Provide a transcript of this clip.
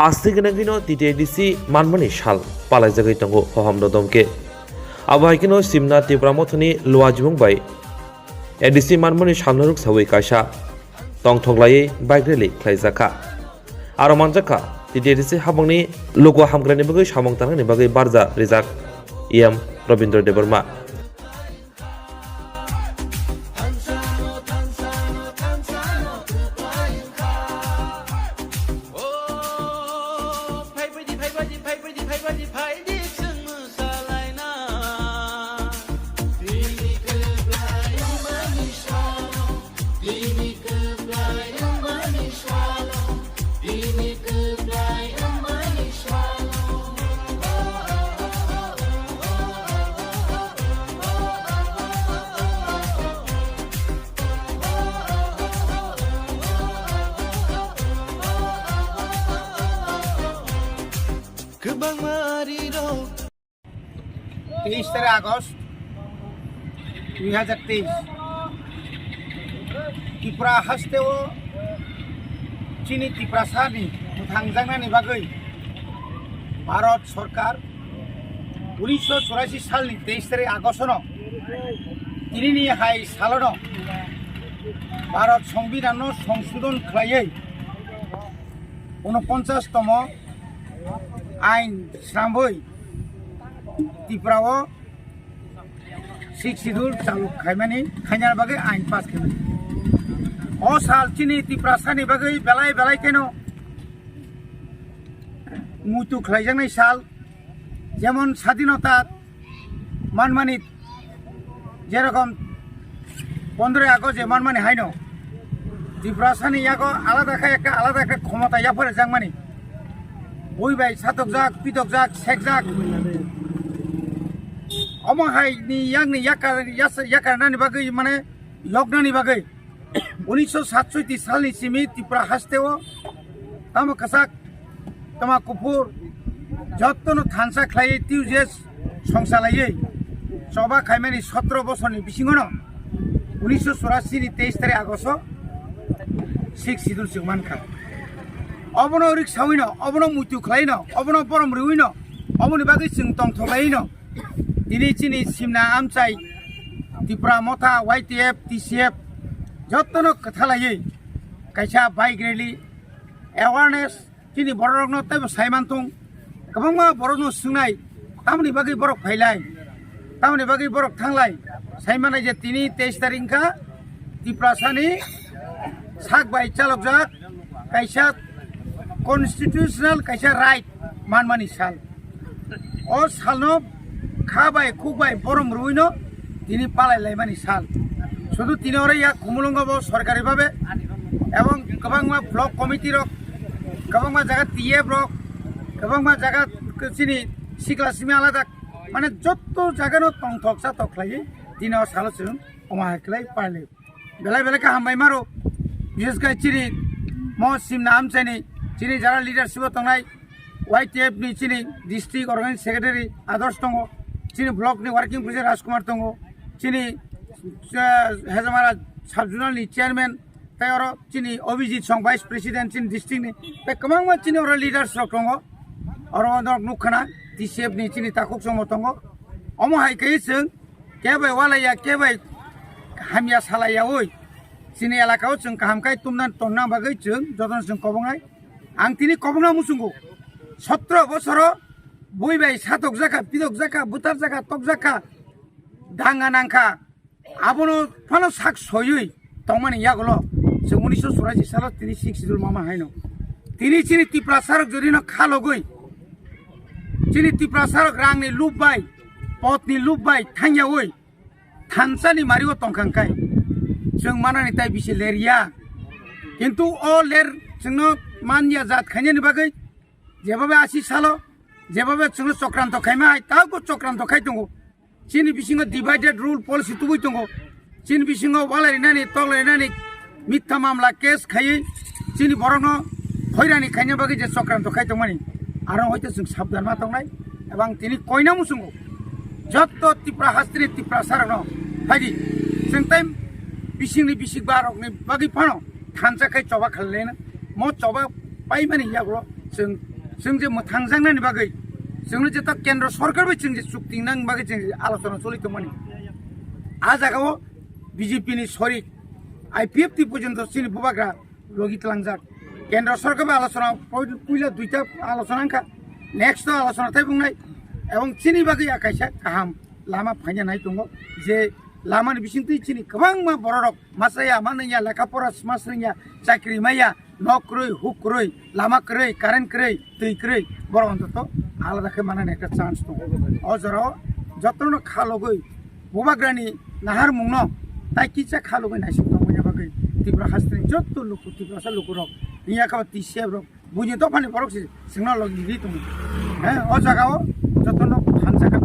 Hasti Ganagino, TTDC, Manmani Shal, Palazagatango, Hohamdo Domke. Abahikino Simna Tibramotoni, Luajung by ADC Manmani Shalnuruk Sawi Kasha, Tong Tonglai, Bagreli, Klaizaka. Aramanjaka, TTDC Haboni, Logo Hamgranibagish Hamongtan, Nibagi Barza, Rizak, EM, Robindra de Burma. Agust 2023 Tripura Hasteo Chini Tripura Sani Mutangjangani Bagai Bharat Sarkar 1984 সালনি 23 August তিনিনি হাই সালন ভারত সংবিধান সংশোধন খালাই 49তম আইন শ্রামবই ত্রিপুরাও 6 schedule চালু খাইমানি খাইনার বাগে আইন পাস খাইমানি ও সাল চিনি ত্রিপুরা সানি বাগে বেলায় বেলায় কেন মুতু খাইজাংনাই সাল যেমন স্বাধীনতা মানমানি যেরকম 15 আগস্ট যে মানমানি হাইনো ত্রিপুরা সানি ইয়াগো আলাদা একটা ক্ষমতা ইয়াফরে জাংমানি ওই ভাই সাতক জাক পিতক জাক শেখ জাক অমহাই নি ইয়াংনি ইয়াকারনানি বাগৈ মানে লগ্নানি বাগৈ 1967 সালনি সিমি ত্রিপুরা হাসতেও তামা কাসাক তামা কুপুর যত্ন থানসা খাই টিউজেস সংসালাयै সবা খাইমানি 17 বছরনি বিসিঙনো 1984 নি 23 আগস্ট 6 শিডিউল সিগমানখা অবনো রিক সাউইনো অবনো মুতু খাইনো অবনো পরম রিউইনো অবনি বাগৈ সিং তং থলাইনো দিনি চিনি সিমনা আমচাই ত্রিপুরা মথা YTF TCF যত্ন কথালাयै কাইসা বাইক রেলি অ্যাওয়ারনেস চিনি বড়রগ্ন তাইব সাইমানতং गोबां बर'नो सोंनाय तामनि बागै बरक फायलाय तामनि बागै बरक थांलाय साइमानाय जे 23 तारिखा त्रिपुरा सानि साक बाय चालक जाक कायसा कन्स्टिट्यूशनल कायसा राइट मानमानि साल ओ सालनो खाबाय खुबाय बरम रुइनो तिनि पालायलायमानि साल शुधु तिनरे या कुमुलंगबो सरकारि भाबे एवं गोबां ब्लक कमिटि रक गोबां जायगा TF रक गोबां जायगा चिनि सिक्ला सिमी आलादा माने जत्त जायगानो तंथक साथक लायो दिनाव सालसों अमाहायख्लाय पारले बेलाय बेलाय हामबाय मारो बिसेसकै चिनि म सिमना आमचाइनि चिनि जारा लिडारशिप तंनाय YTF नि चिनि डिस्ट्रिक्ट अर्गानाइज सेक्रेटारि आदर्श दङ चिनि ब्लक नि वर्किंग प्रेसिडेंट राजकुमार दङ चिनि हेजामारा सब जुनाल नि चेयरमैन तायरो चिनि अभिजित सं वाइस प्रेसिडेंट चिनि डिस्ट्रिक्ट नि बे गोबां चिनि अर लिडार्स दङ अरवंदर मुखना TCF नि चिनि ताकुक सम दङ अमहायकै जों केबाय वालाया केबाय हामिया सालाया ओइ चिनि एलाकायाव जों काहामखाय तुमना तन्ना बागै जों जतन जों कबंगाय आं तिनि कबंगा मुसुंगो 17 बছর বইবাই সাতক জাকা পিদক জাকা বুতার জাকা তক জাকা দাঙ্গা নাংখা আবনো ফানো সাক সয়ই তমানি ইয়াগলো जों 1984 সালত তিনি 6 শিডিউল মামা হাইনো তিনি চিনি ত্রিপুরা সারক জরিনো খালগৈ চিনি ত্রিপুরা সারক রাংনি লুবबाय पतनि लुबबाय थांया ओइ थानसानि मारिओ तंखांखाय जों मानानि ताइ बिसे लेरिया किन्तु अ लेर जोंनो मानिया जात खायनि बागै जेबाबे 80 सालो जेबाबे जोंनो चक्रान्त खायमाय ताको चक्रान्त खाय दङ चिनि बिसिङो डिवाइडेड रुल पलिसि तुबै दङ चिनि बिसिङो वालारिनानि तलारिनानि मिथ्या मामला केस खायै चिनि बरनो হয়রানি খাইनो बागै जे चक्रान्त खायदोंमानि आरो हयতো जों साबधान मा दंनाय এবং তিনি কইনা मुसुंगो যত ত্রিপুরা হাস্ত্রি ত্রিপুরা সারनो फायदि जों टाइम बिसिंनि बिसिक बारकनि बागै फानो थानजाखाय चबा खालायनो म चबा पाइमानि याग्रो जों जे थांजांनायनि बागै जोंनो जे ता केन्द्र सरकारबो जों जे चुक्ति नां बागै जों आलोचना चलिदोंमानि आ जागाव বিজেপি नि सरिक IPFT পর্যন্ত চিনি বুবাগ্রা লগিত লাংজাক কেন্দ্র সরকার আলোচনা পয়লা দুইটা আলোচনা আনকা নেক্সট আলোচনা তাই বুंनाय এবং চিনি বাগै আকাইসা गाहाम लामा फायना नाय दङ जे लामानि बिसिंथि चिनि गोबां मा बररक मासाया मानैया लेखापरा मासैया साख्रि माया नक्रय हुक्रय लामा क्रै कारेन्ट क्रै दै क्रै बर अन्तत आलादाखै मानानै একটা चान्स दङ अजराव जतन खालगै बुबाग्रानि नाहार मुंनो তাই কিছা খালগৈ নাইসি দমনে বাগै ত্রিপুরা হাস্ত্রি যত লোক ত্রিপুরা লোক রক ইয়া কা তিসে রক বুঝি তো ফানি বরক সিগনাল লগি দি তুমি হ্যাঁ ও জায়গাও যতন ফানসাকা